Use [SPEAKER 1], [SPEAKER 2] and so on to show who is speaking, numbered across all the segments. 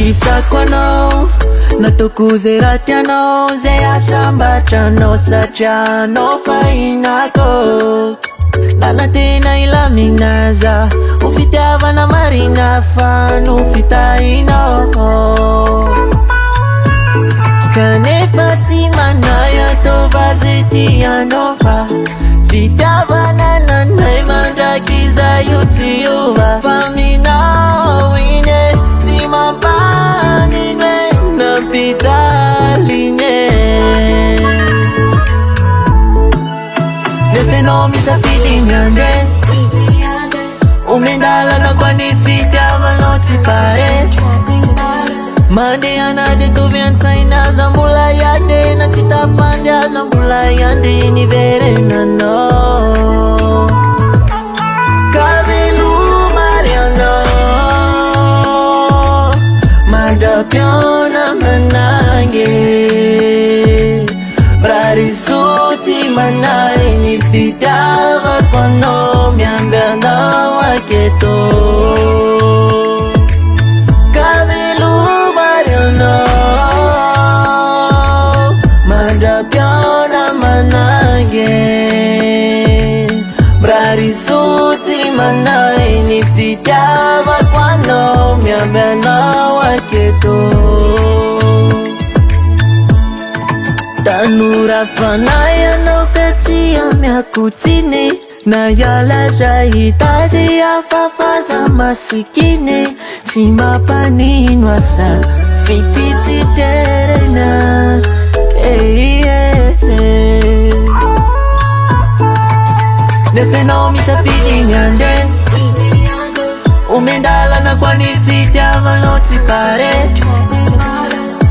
[SPEAKER 1] Isako anao natoko zay raha tianao, zay asambatranao satria anao fahinako. Lala tena ilaminaza ho fitiavana marina fa no fitahinao. Kanefa tsy manay ataova zay tianao fa fitiavana nanay mandraky zay io tsy ova. Fa minao iny e tsy mampanino e nampitaligny e. Nefenao misafidy miande omendalana kwa ny fitiavanao tsy pare. Mandeha anady tovy an-tsaina aza mbola iady na tsy tafandry aza mbola iandry niverenanao. Kavelomary anao mandrapiona manange Brarisoty manay ny fitiavako anao miamby anao aketo. Mandrapiona manange Brarisoty manay ny fitiavako anao miamby anao aketo. Tanora fanay anao ka tsy amiako tsiny na ialaza hitady afafaza masikiny. Tsy mampanino asa fity tsy terena nefenao misafidy miande omendalana kwa ny fitiavanao tsy pare.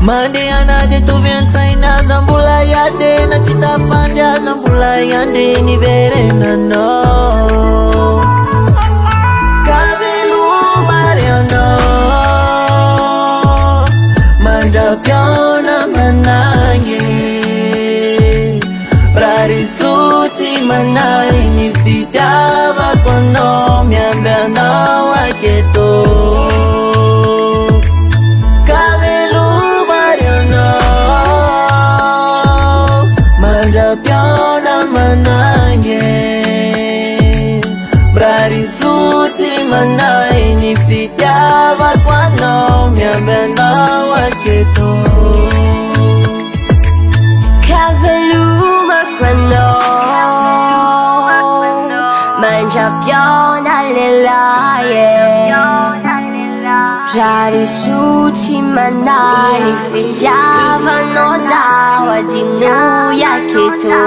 [SPEAKER 1] Mandeha anady tovy an-tsaina aza mbola iady na tsy tafandry aza mbola iandry niverenanao. Kavelomary anao mandrapiona manange Brarisoty manay ny fitiavako anao miamby anao aketo. Kavelomary anao mandrapiona manange Brarisoty manay ny fitiavako anao miamby anao aketo.
[SPEAKER 2] Kavelomako anao mandrapiona lelaye Brarisoty manay ny fitiavanao zaho adino aketo.